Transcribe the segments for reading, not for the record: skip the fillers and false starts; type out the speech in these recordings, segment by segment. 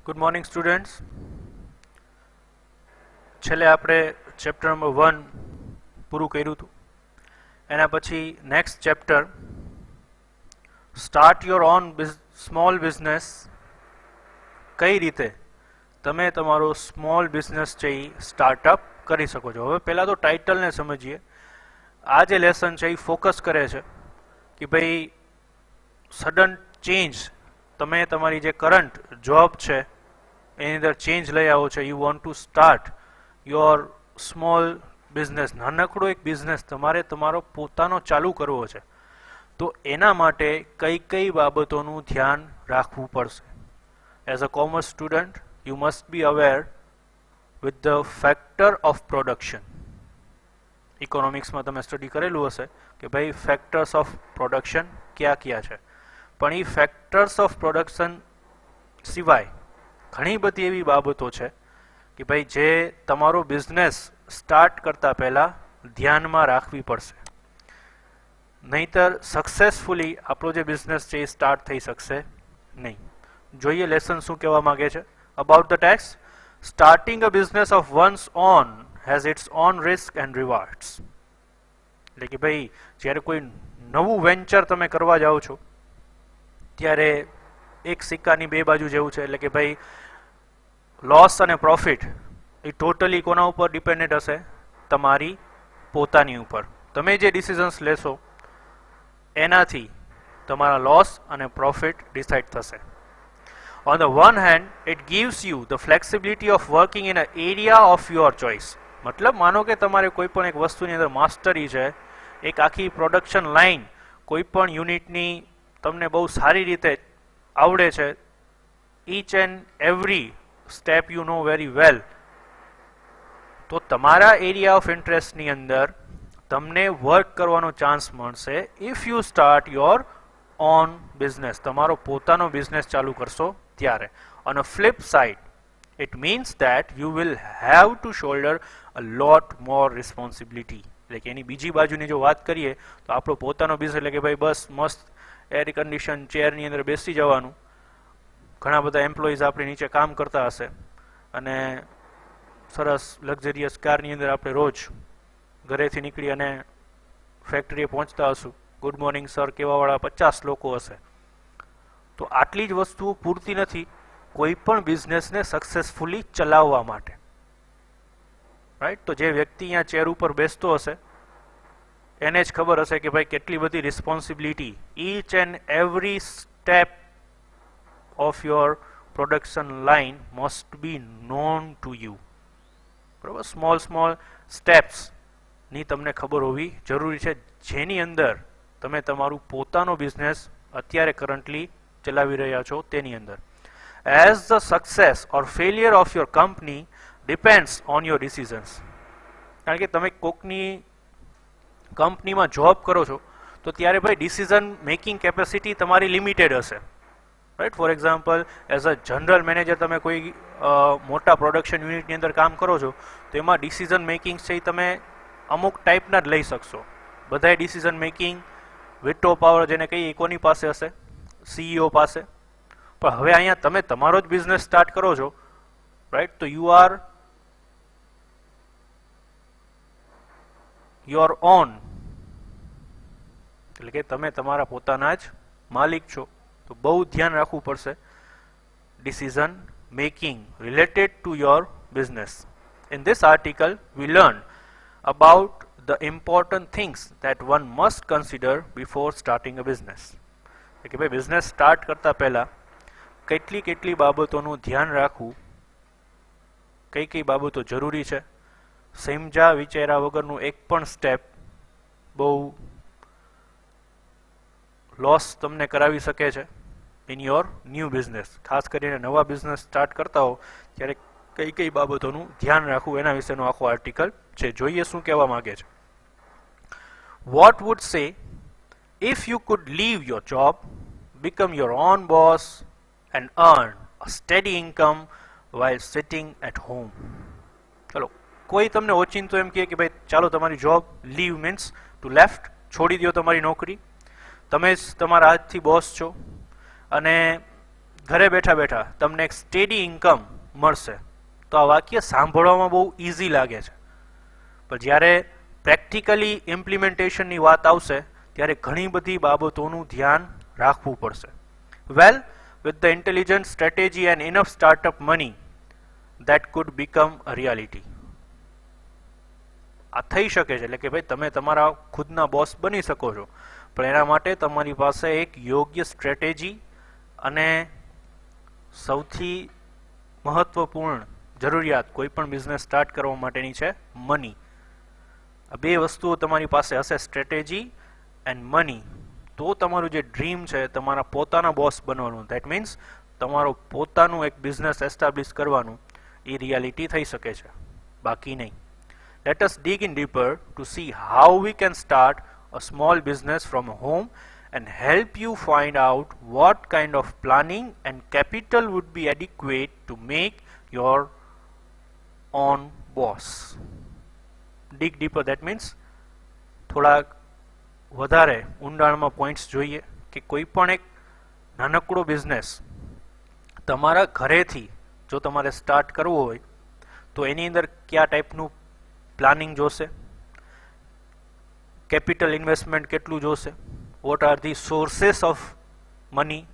Good morning students. છેલ્લે આપણે chapter number 1 પૂરું કર્યું હતું. એના પછી next chapter start your own small business, કઈ રીતે તમે તમારો સ્મોલ બિઝનેસ છે એ સ્ટાર્ટઅપ કરી શકો છો. હવે પહેલાં તો ટાઇટલને સમજીએ. આ જે લેસન છે એ ફોકસ કરે છે કે ભાઈ સડન ચેન્જ, તમે તમારી જે કરંટ જોબ છે એની અંદર ચેન્જ લઈ આવો છો. You want to start your small business, નાનકડો એક બિઝનેસ તમારે તમારો પોતાનો ચાલુ કરવો છે. તો એના માટે કઈ કઈ બાબતોનું ધ્યાન રાખવું પડશે. As a commerce student you must be aware with the factor of production. ઇકોનોમિક્સમાં તમે સ્ટડી કરેલું હશે કે ભાઈ ફેક્ટર્સ ઓફ પ્રોડક્શન કયા કયા છે, પણ એ ફેક્ટર્સ ઓફ પ્રોડક્શન સિવાય ઘણી બધી એવી બાબતો છે કે ભાઈ જે તમારો બિઝનેસ સ્ટાર્ટ કરતા પહેલાં ધ્યાનમાં રાખવી પડશે. નહીતર સક્સેસફુલી આપણો જે બિઝનેસ છે એ સ્ટાર્ટ થઈ શકશે નહીં. જોઈએ લેસન શું કહેવા માગે છે. About the tax, starting a business of one's own has its own risk and rewards. એટલે કે ભાઈ જ્યારે કોઈ નવું વેન્ચર તમે કરવા જાઓ છો ત્યારે એક સિક્કાની બે બાજુ જેવું છે. એટલે કે ભાઈ લોસ અને પ્રોફિટ એ ટોટલી કોના ઉપર ડિપેન્ડન્ટ હશે? તમારી પોતાની ઉપર. તમે જે ડિસિઝન્સ લેશો એનાથી તમારા લોસ અને પ્રોફિટ ડિસાઇડ થશે. On the one hand, it gives you the flexibility of working in an area of your choice. મતલબ માનો કે તમારે કોઈ પણ એક વસ્તુની અંદર માસ્ટરી છે, એક આખી પ્રોડક્શન લાઇન કોઈ પણ યુનિટની તમને બહુ સારી રીતે આવડે છે, each and every step you know very well, તો તમારા એરિયા ઓફ ઇન્ટરેસ્ટની અંદર તમને વર્ક કરવાનો ચાન્સ મળશે if you start your own business. તમારો પોતાનો બિઝનેસ ચાલુ કરશો ત્યારે. On a flip side, it means that you will have to shoulder a lot more responsibility. એટલે કે એની બીજી બાજુની જો વાત કરીએ તો આપણો પોતાનો બિઝનેસ એટલે કે ભાઈ બસ મસ્ત એર કન્ડિશન ચેરની અંદર બેસી જવાનું, ઘણા બધા એમ્પ્લોઈઝ આપણી નીચે કામ કરતા હશે અને સરસ લક્ઝરિયસ કારની અંદર આપણે રોજ ઘરેથી નીકળી અને ફેક્ટરીએ પહોંચતા હશું. ગુડ મોર્નિંગ સર કહેવાવાળા 50 લોકો હશે. તો આટલી જ વસ્તુઓ પૂરતી નથી કોઈ પણ બિઝનેસને સક્સેસફુલી ચલાવવા માટે. રાઈટ? તો જે વ્યક્તિ અહીંયા ચેર ઉપર બેસતો હશે એને જ ખબર હશે કે ભાઈ કેટલી બધી responsibility each and every step of your production line must be non to you. બરાબર? સ્મોલ સ્ટેપ્સની તમને ખબર હોવી જરૂરી છે, જેની અંદર તમે તમારું પોતાનો બિઝનેસ અત્યારે કરન્ટલી ચલાવી રહ્યા છો તેની અંદર. As the success or failure of your company depends on your decisions. કારણ કે તમે કોકની કંપનીમાં જોબ કરો છો તો ત્યારે ભાઈ ડિસિઝન મેકિંગ કેપેસિટી તમારી લિમિટેડ હશે. Right? For example, as a general manager તમે કોઈ મોટા પ્રોડક્શન યુનિટની અંદર કામ કરો છો તો એમાં ડિસિઝન મેકિંગ છે એ તમે અમુક ટાઈપના જ લઈ શકશો. બધાય ડિસિઝન મેકિંગ વિટો પાવર જેને કહીએ કોની પાસે હશે? CEO પાસે. પણ હવે અહીંયા તમે તમારો જ બિઝનેસ સ્ટાર્ટ કરો છો, રાઈટ? તો યુ આર યોર ઓન, એટલે કે તમે તમારા પોતાના જ માલિક છો. તો બહુ ધ્યાન રાખવું પડશે decision making related to your business. In this article we learn about the important things that one must consider before starting a business. કે ભાઈ બિઝનેસ સ્ટાર્ટ કરતા પહેલા કેટલી બાબતોનું ધ્યાન રાખવું, કઈ બાબતો જરૂરી છે. સમજા વિચાર્યા વગરનું એક પણ સ્ટેપ બહુ લોસ તમને કરાવી શકે છે ઇન યોર ન્યૂ બિઝનેસ. ખાસ કરીને નવા બિઝનેસ સ્ટાર્ટ કરતા હો ત્યારે કઈ બાબતોનું ધ્યાન રાખવું એના વિશેનો આખો આર્ટિકલ છે. જોઈએ શું કહેવા માંગે છે. What would say if you could leave your job, become your own boss and earn a steady income while sitting at home? ચલો, કોઈ તમને ઓચિંતો એમ કહે કે ભાઈ ચાલો તમારી job, leave means to left, છોડી દો તમારી નોકરી, તમે જ તમારા હાથથી બોસ છો અને ઘરે બેઠા બેઠા તમને એક સ્ટેડી ઇન્કમ મળશે. તો આ વાક્ય સાંભળવામાં બહુ ઇઝી લાગે છે, પણ જ્યારે પ્રેક્ટિકલી ઇમ્પ્લિમેન્ટેશનની વાત આવશે ત્યારે ઘણી બધી બાબતોનું ધ્યાન રાખવું પડશે. વેલ, with the intelligent strategy and enough startup money, that could become a reality. આ થઈ શકે છે, એટલે કે ભાઈ તમે તમારા ખુદના બોસ બની શકો છો, પણ એના માટે તમારી પાસે એક યોગ્ય સ્ટ્રેટેજી અને સૌથી મહત્વપૂર્ણ જરૂરિયાત કોઈ પણ બિઝનેસ સ્ટાર્ટ કરવા માટેની છે મની. આ બે વસ્તુઓ તમારી પાસે હશે, સ્ટ્રેટેજી એન્ડ મની, તો તમારું જે ડ્રીમ છે તમારા પોતાના બોસ બનવાનું, દેટ મીન્સ તમારો પોતાનું એક બિઝનેસ એસ્ટાબ્લિશ કરવાનું, એ રિયાલિટી થઈ શકે છે, બાકી નહીં. Let us dig in deeper to see how we can start a small business from home and help you find out what kind of planning and capital would be adequate to make your own boss. Dig deeper, that means થોડા વધારે ઊંડાણમાં points જોઈએ કે કોઈ પણ એક નાનકડો business તમારા ઘરેથી જો તમારે સ્ટાર્ટ કરવો હોય તો એની અંદર કયા ટાઈપનું પ્લાનિંગ જોશે, કેપિટલ ઇન્વેસ્ટમેન્ટ કેટલું જોશે, what are the sources of money.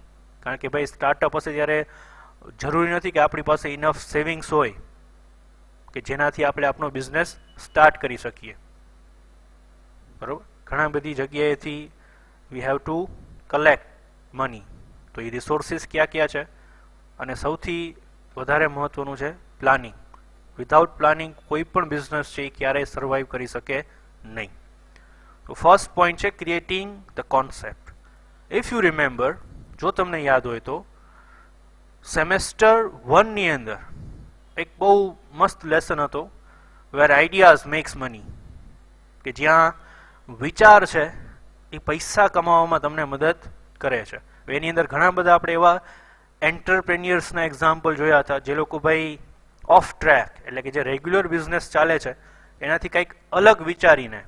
કારણ કે ભાઈ સ્ટાર્ટઅપ હશે ત્યારે જરૂરી નથી કે આપણી પાસે ઇનફ સેવિંગ્સ હોય કે જેનાથી આપણે આપણો બિઝનેસ સ્ટાર્ટ કરી શકીએ, બરાબર. ઘણા બધી જગ્યાએથી we have to collect money. તો એ રિસોર્સિસ કયા કયા છે, અને સૌથી વધારે મહત્વનું છે પ્લાનિંગ. વિધાઉટ પ્લાનિંગ કોઈ પણ બિઝનેસ છે એ ક્યારેય સર્વાઈવ કરી શકે નહીં. તો ફર્સ્ટ પોઈન્ટ છે creating the concept. If you remember, જો તમને યાદ હોય તો સેમેસ્ટર 1 ની અંદર એક બહુ મસ્ત લેસન હતો, વેર આઈડિયાઝ મેક્સ મની, કે જ્યાં વિચાર છે એ પૈસા કમાવામાં તમને મદદ કરે છે. એની અંદર ઘણા બધા આપણે એવા એન્ટરપ્રેન્યોર્સના એક્ઝામ્પલ જોયા હતા જે લોકો ભાઈ ઓફ ટ્રેક, એટલે કે જે રેગ્યુલર બિઝનેસ ચાલે છે એનાથી કંઈક અલગ વિચારીને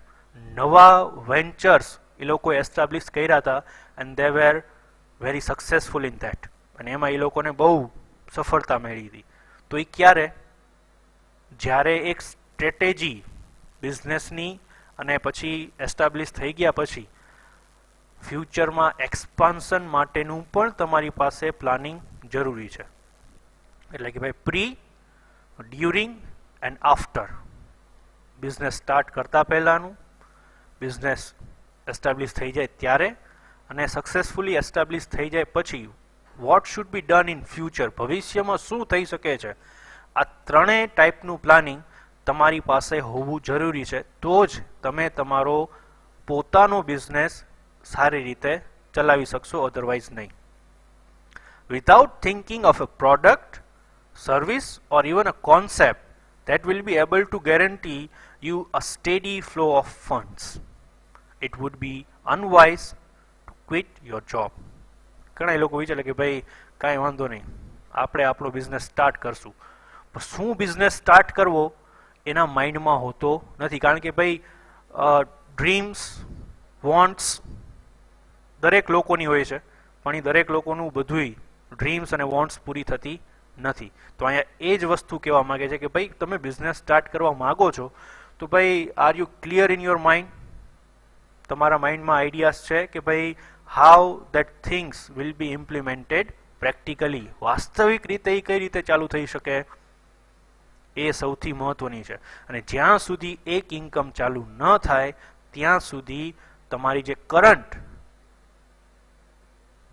નવા વેન્ચર્સ એ લોકો એસ્ટાબ્લિશ કર્યા હતા, and they wear very successful in that, અને એમાં એ લોકોને બહુ સફળતા મળી હતી. તો એ ક્યારે, જ્યારે એક સ્ટ્રેટેજી બિઝનેસની અને પછી એસ્ટાબ્લિશ થઈ ગયા પછી ફ્યુચરમાં એક્સપાન્શન માટેનું પણ તમારી પાસે પ્લાનિંગ જરૂરી છે. એટલે કે ભાઈ pre, during and after, business start કરતા પહેલાંનું, બિઝનેસ એસ્ટાબ્લિશ થઈ જાય ત્યારે, અને સક્સેસફુલી એસ્ટાબ્લિશ થઈ જાય પછી what should be done in future, ભવિષ્યમાં શું થઈ શકે છે. આ ત્રણેય ટાઈપનું પ્લાનિંગ તમારી પાસે હોવું જરૂરી છે, તો જ તમે તમારો પોતાનો બિઝનેસ સારી રીતે ચલાવી શકશો, અધરવાઇઝ નહીં. Without thinking of a product, service or even a concept that will be able to guarantee you a steady flow of funds, it would be unwise to quit your job. ઘણા લોકો વિચારે કે ભાઈ કાંઈ વાંધો નહીં, આપણે આપણો બિઝનેસ સ્ટાર્ટ કરશું, પણ શું બિઝનેસ સ્ટાર્ટ કરવો એના માઇન્ડમાં હોતો નથી. કારણ કે ભાઈ ડ્રીમ્સ, વોન્ટ્સ દરેક લોકોની હોય છે, પણ એ દરેક લોકોનું બધુંય ડ્રીમ્સ અને વોન્ટ્સ પૂરી થતી નથી. તો અહીંયા એ જ વસ્તુ કહેવા માંગે છે કે ભાઈ તમે બિઝનેસ સ્ટાર્ટ કરવા માગો છો તો ભાઈ are you clear in your mind, તમારા માઇન્ડમાં આઈડિયાઝ છે કે ભાઈ how that things will be implemented practically, વાસ્તવિક રીતે એ કઈ રીતે ચાલુ થઈ શકે, એ સૌથી મહત્વની છે. અને જ્યાં સુધી એક ઇન્કમ ચાલુ ન થાય ત્યાં સુધી તમારી જે કરંટ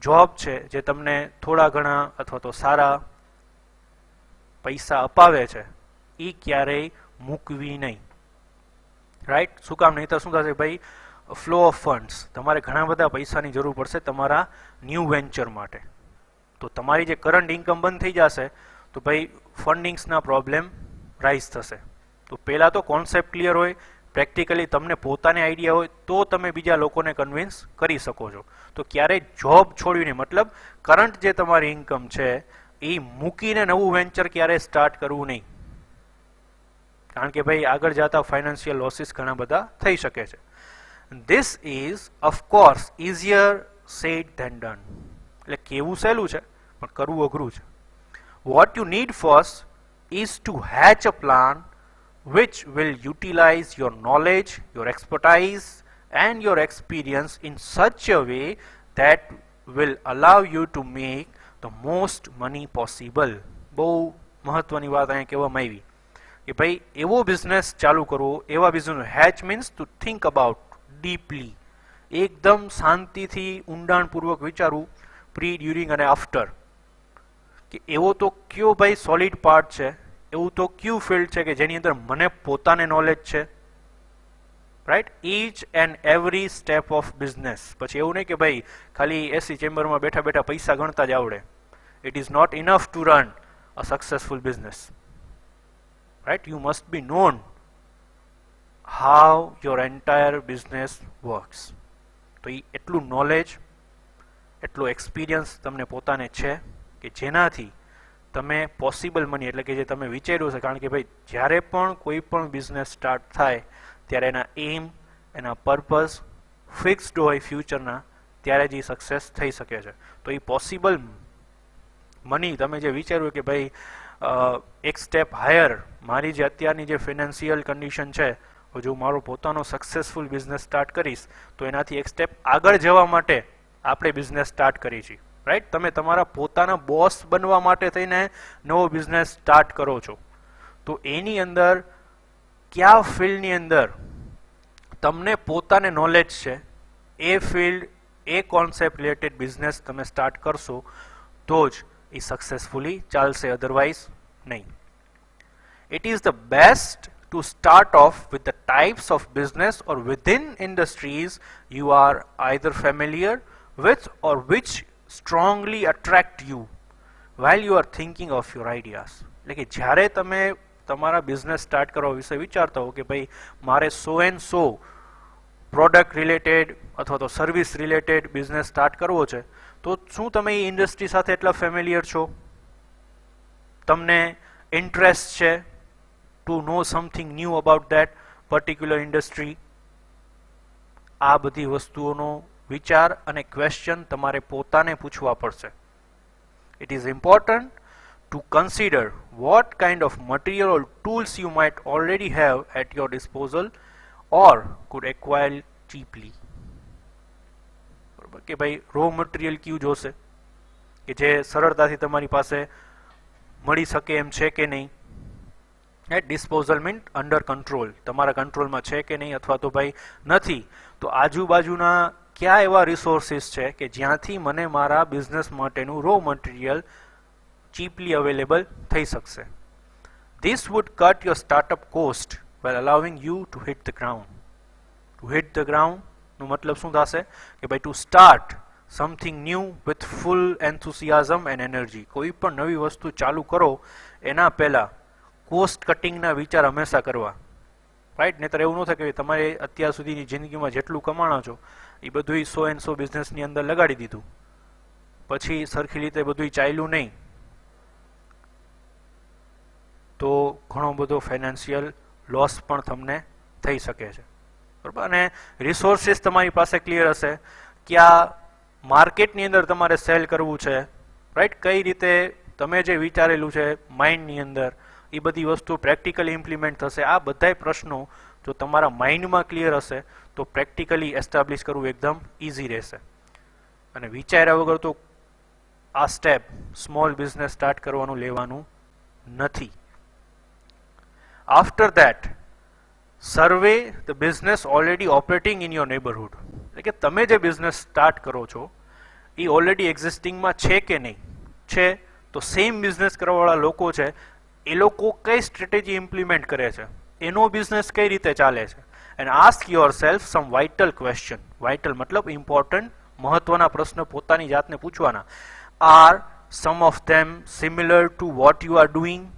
જોબ છે, જે તમને થોડા ઘણા અથવા તો સારા પૈસા અપાવે છે, એ ક્યારેય મૂકવી નહીં. રાઈટ? શું કામ? નહીં તો શું થશે ભાઈ, ફ્લો ઓફ ફંડ્સ, તમારે ઘણા બધા પૈસાની જરૂર પડશે તમારા ન્યૂ વેન્ચર માટે. તો તમારી જે કરંટ ઇન્કમ બંધ થઈ જશે તો ભાઈ ફંડિંગ્સના પ્રોબ્લેમ રાઇઝ થશે. તો પહેલાં તો કોન્સેપ્ટ ક્લિયર હોય, પ્રેક્ટિકલી તમને પોતાને આઈડિયા હોય તો તમે બીજા લોકોને કન્વિન્સ કરી શકો છો. તો ક્યારેય જોબ છોડવીને, મતલબ કરંટ જે તમારી ઇન્કમ છે એ મૂકીને નવું વેન્ચર ક્યારે સ્ટાર્ટ કરવું નહીં, કારણ કે ભાઈ આગળ જતા ફાઇનાન્શિયલ લોસીસ ઘણા બધા થઈ શકે છે. This is of course easier said than done. એટલે કેવું સહેલું છે પણ કરવું અઘરું છે. What you need first is to hatch a plan which will utilize your knowledge, your expertise, and your experience in such a way that will allow you to make the most money possible. બહુ મહત્વની વાત અહીંયા કહેવામાં આવી કે ભાઈ એવો business ચાલુ કરવો, એવા business. Hatch means to think about deeply, એકદમ શાંતિથી ઊંડાણપૂર્વક વિચારવું પ્રી, ડ્યુરિંગ અને આફ્ટર, કે એવો તો કયો ભાઈ સોલિડ પાર્ટ છે, એવું તો કયું ફિલ્ડ છે કે જેની અંદર મને પોતાને નોલેજ છે, right. Each and every step of business. પછી એવું નહીં કે ભાઈ ખાલી એસી ચેમ્બરમાં બેઠા બેઠા પૈસા ગણતા જ આવડે. It is not enough to run a successful business, right. You must be known how your entire business works. તો એ એટલું નોલેજ, એટલો એક્સપિરિયન્સ તમને પોતાને છે કે જેનાથી તમે પોસિબલ મની, એટલે કે જે તમે વિચાર્યું છે, કારણ કે ભાઈ જ્યારે પણ કોઈ પણ બિઝનેસ સ્ટાર્ટ થાય ત્યારે એના એમ, એના પર્પઝ ફિક્સ્ડ હોય ફ્યુચરના, ત્યારે જ એ સક્સેસ થઈ શકે છે. તો એ પોસિબલ મની તમે જે વિચાર્યું કે ભાઈ એક સ્ટેપ હાયર, મારી જે અત્યારની જે ફિનાન્શિયલ કન્ડિશન છે, જો મારો પોતાનો સક્સેસફુલ બિઝનેસ સ્ટાર્ટ કરીશ તો એનાથી એક સ્ટેપ આગળ જવા માટે આપણે બિઝનેસ સ્ટાર્ટ કરી છીએ, રાઈટ. તમે તમારા પોતાના બોસ બનવા માટે થઈને નવો બિઝનેસ સ્ટાર્ટ કરો છો, તો એની અંદર કયા ફિલ્ડની અંદર તમને પોતાને નોલેજ છે, એ ફિલ્ડ, એ કોન્સેપ્ટ રિલેટેડ બિઝનેસ તમે સ્ટાર્ટ કરશો તો જ એ સક્સેસફુલી ચાલશે, અધરવાઇઝ નહીં. It is the best to start off with the types of business or within industries you are either familiar with or which strongly attract you while you are thinking of your ideas. એટલે કે જ્યારે તમે તમારા business start કરવા વિશે વિચારતા હો કે ભાઈ મારે સો એન્ડ સો પ્રોડક્ટ રિલેટેડ અથવા તો સર્વિસ રિલેટેડ બિઝનેસ સ્ટાર્ટ કરવો છે, તો શું તમે એ ઇન્ડસ્ટ્રી સાથે એટલા ફેમિલિયર છો, તમને ઇન્ટરેસ્ટ છે to know something new about that particular industry? આ બધી વસ્તુઓનો વિચાર અને ક્વેશ્ચન તમારે પોતાને પૂછવા પડશે. It is important to consider what kind of material or tools you might already have at your disposal or could acquire cheaply. બરાબર કે ભાઈ રો મટીરિયલ કયું જોશે કે જે સરળતાથી તમારી પાસે મળી શકે એમ છે કે નહીં. At disposal mean under control, તમારા કંટ્રોલમાં છે કે નહીં, અથવા તો ભાઈ નથી તો આજુબાજુના કયા એવા રિસોર્સિસ છે કે જ્યાંથી મને મારા બિઝનેસ માટેનું રો મટીરિયલ ચીપલી અવેલેબલ થઈ શકશે. This would cut your startup cost while allowing you to hit the ground. To hit the ground નો મતલબ શું થશે કે ભાઈ to start something new with full enthusiasm and energy. કોઈ પણ નવી વસ્તુ ચાલુ કરો એના પહેલા કોસ્ટ કટિંગના વિચાર હંમેશા કરવા, રાઈટ. નહીતર એવું ન થાય કે તમારે અત્યાર સુધીની જિંદગીમાં જેટલું કમાણો છો એ બધું સો એન્ડ સો બિઝનેસની અંદર લગાડી દીધું, પછી સરખી રીતે બધું ચાલ્યું નહીં, તો ઘણો બધો ફાઇનાન્શિયલ લોસ પણ તમને થઈ શકે છે, બરાબર. અને રિસોર્સિસ તમારી પાસે ક્લિયર હશે, ક્યાં માર્કેટની અંદર તમારે સેલ કરવું છે, રાઈટ. કઈ રીતે તમે જે વિચારેલું છે માઇન્ડની અંદર એ બધી વસ્તુ પ્રેક્ટિકલી ઇમ્પ્લિમેન્ટ થશે. આ બધાય પ્રશ્નો જો તમારા માઇન્ડમાં ક્લિયર હશે તો પ્રેક્ટિકલી એસ્ટાબ્લિશ કરવું એકદમ ઇઝી રહેશે. અને વિચાર્યા વગર તો આ સ્ટેપ સ્મોલ બિઝનેસ સ્ટાર્ટ કરવાનું લેવાનું નથી. After that survey the business already operating in your neighbourhood. એટલે કે તમે જે બિઝનેસ સ્ટાર્ટ કરો છો એ ઓલરેડી એક્ઝિસ્ટિંગમાં છે કે નહીં. છે તો સેમ બિઝનેસ કરવાવાળા લોકો છે એ લોકો કઈ સ્ટ્રેટેજી ઇમ્પ્લિમેન્ટ કરે છે, એનો બિઝનેસ કઈ રીતે ચાલે છે. And ask yourself some vital question. Vital મતલબ ઇમ્પોર્ટન્ટ, મહત્વના પ્રશ્ન પોતાની જાતને પૂછવાના. Are some of them similar to what you are doing?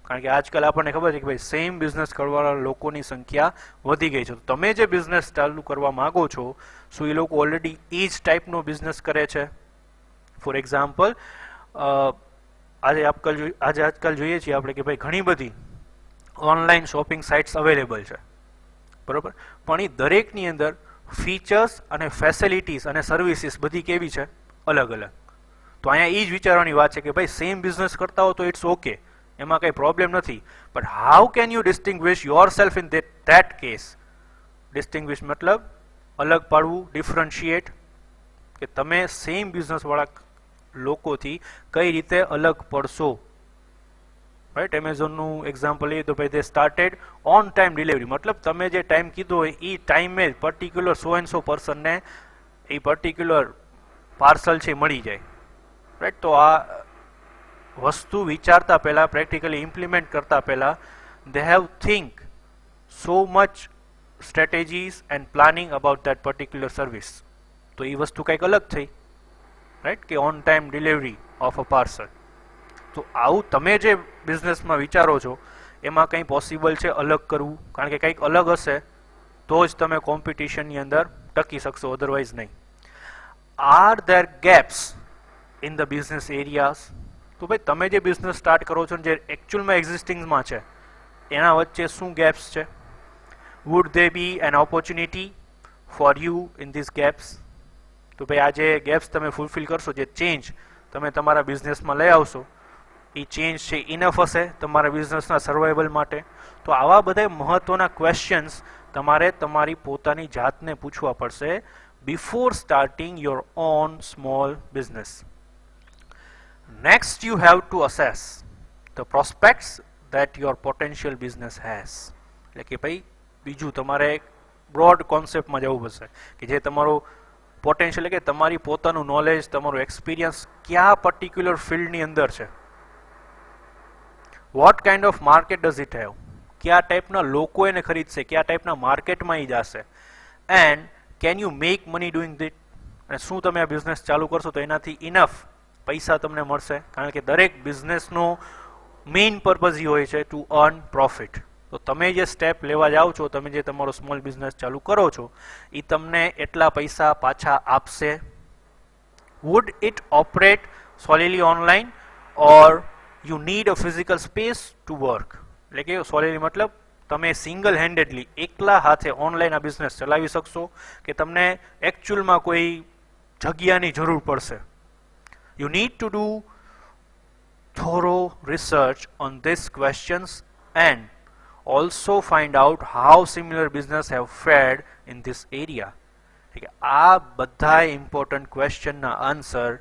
કારણ કે આજકાલ આપણને ખબર છે કે ભાઈ સેમ બિઝનેસ કરવાવાળા લોકોની સંખ્યા વધી ગઈ છે. તો તમે જે બિઝનેસ ચાલુ કરવા માંગો છો શું એ લોકો ઓલરેડી એ જ ટાઈપનો બિઝનેસ કરે છે? ફોર એક્ઝામ્પલ, આજે આજકાલ જોઈએ છીએ આપણે કે ભાઈ ઘણી બધી ઓનલાઈન શોપિંગ સાઇટ્સ અવેલેબલ છે, બરાબર. પણ એ દરેકની અંદર ફીચર્સ અને ફેસિલિટીઝ અને સર્વિસીસ બધી કેવી છે? અલગ અલગ. તો અહીંયા એ જ વિચારવાની વાત છે કે ભાઈ સેમ બિઝનેસ કરતા હો તો ઇટ્સ ઓકે, એમાં કંઈ પ્રોબ્લેમ નથી, but how can you distinguish your self in that case. Distinguish મતલબ અલગ પાડવું, ડિફરન્શિએટ, કે તમે સેમ બિઝનેસવાળા લોકોથી કઈ રીતે અલગ પડશો. રાઈટ, એમેઝોનનું એક્ઝામ્પલ લઈએ તો ભાઈ દે સ્ટાર્ટેડ ઓન ટાઈમ ડિલિવરી, મતલબ તમે જે ટાઈમ કીધો હોય એ ટાઈમે જ પર્ટિક્યુલર 100 પર્સનને એ પર્ટિક્યુલર પાર્સલ છે મળી જાય. રાઈટ, તો આ વસ્તુ વિચારતા પહેલાં, પ્રેક્ટિકલી ઇમ્પ્લિમેન્ટ કરતા પહેલાં they have think so much strategies and planning about that particular service. તો એ વસ્તુ કંઈક અલગ થઈ. રાઈટ, કે on time delivery of a parcel. તો આવું તમે જે બિઝનેસમાં વિચારો છો એમાં કંઈ પોસિબલ છે અલગ કરવું, કારણ કે કંઈક અલગ હશે તો જ તમે કોમ્પિટિશનની અંદર ટકી શકશો, અધરવાઇઝ નહીં. Are there gaps in the business areas. તો ભાઈ તમે જે બિઝનેસ સ્ટાર્ટ કરો છો જે એકચ્યુઅલમાં એક્ઝિસ્ટિંગમાં છે એના વચ્ચે શું ગેપ્સ છે? Would they be an opportunity for you in this gaps? તો ભાઈ આ જે ગેપ્સ તમે ફૂલફિલ કરશો, જે ચેન્જ તમે તમારા બિઝનેસમાં લઈ આવશો, એ ચેન્જ છે ઇનફ હશે તમારા બિઝનેસના સર્વાઈવલ માટે? તો આવા બધા મહત્વના ક્વેશ્ચન્સ તમારે તમારી પોતાની જાતને પૂછવા પડશે before starting your own small business. Next you have to assess the prospects that your potential business has. એટલે કે ભાઈ બીજું તમારે બ્રોડ કોન્સેપ્ટમાં જવું પડશે કે જે તમારો પોટેન્શિયલ, એટલે કે તમારી પોતાનું નોલેજ, તમારું એક્સપિરિયન્સ કયા પર્ટિક્યુલર ફિલ્ડની અંદર છે. What kind of market does it have? કયા ટાઈપના લોકો એને ખરીદશે, કયા ટાઈપના માર્કેટમાં એ જશે, and can you make money doing that? અને શું તમે આ બિઝનેસ ચાલુ કરશો તો એનાથી ઇનફ પૈસા તમને મળશે? કારણ કે દરેક બિઝનેસનો મેઇન પર્પઝ એ હોય છે ટુ અર્ન પ્રોફિટ. તો તમે જે સ્ટેપ લેવા જાઓ છો, તમે જે તમારો સ્મોલ બિઝનેસ ચાલુ કરો છો, એ તમને એટલા પૈસા પાછા આપશે? Would it operate solidly online or you need a physical space to work? એટલે કે સોલિડલી મતલબ તમે સિંગલ હેન્ડેડલી એકલા હાથે ઓનલાઈન આ બિઝનેસ ચલાવી શકશો કે તમને એકચ્યુઅલમાં કોઈ જગ્યાની જરૂર પડશે? You need to do thorough research on these questions and also find out how similar business have fared in this area. ઠીક છે, આ બધા ઇમ્પોર્ટન્ટ ક્વેશ્ચનના આન્સર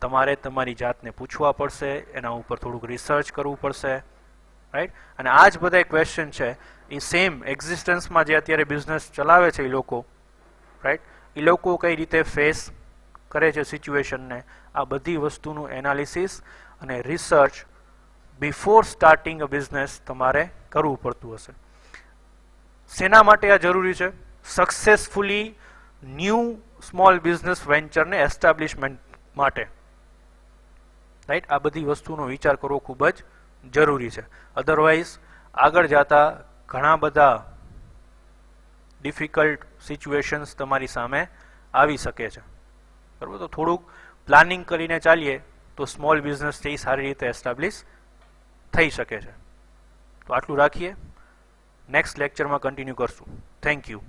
તમારે તમારી જાતને પૂછવા પડશે, એના ઉપર થોડુંક રિસર્ચ કરવું પડશે. રાઈટ, અને આ જ બધા ક્વેશ્ચન છે એ સેમ એક્ઝિસ્ટન્સમાં જે અત્યારે બિઝનેસ ચલાવે છે એ લોકો, રાઈટ, એ લોકો કઈ રીતે ફેસ કરે છે સિચ્યુએશનને, આ બધી વસ્તુનું એનાલિસિસ અને research before starting a business તમારે કરવું પડતું હશે. શેના માટે આ જરૂરી છે? સક્સેસફુલી ન્યૂ સ્મોલ બિઝનેસ વેન્ચરને એસ્ટાબ્લિશમેન્ટ માટે. રાઈટ, આ બધી વસ્તુનો વિચાર કરવો ખૂબ જ જરૂરી છે. અધરવાઇઝ આગળ જતા ઘણા બધા ડિફિકલ્ટ સિચ્યુએશન્સ તમારી સામે આવી શકે છે. બરાબર, તો થોડુંક પ્લાનિંગ કરીને ચાલીએ તો સ્મોલ બિઝનેસ છે એ સારી રીતે એસ્ટાબ્લિશ થઈ શકે છે. તો આટલું રાખીએ, નેક્સ્ટ લેક્ચરમાં કન્ટિન્યુ કરશું. Thank you.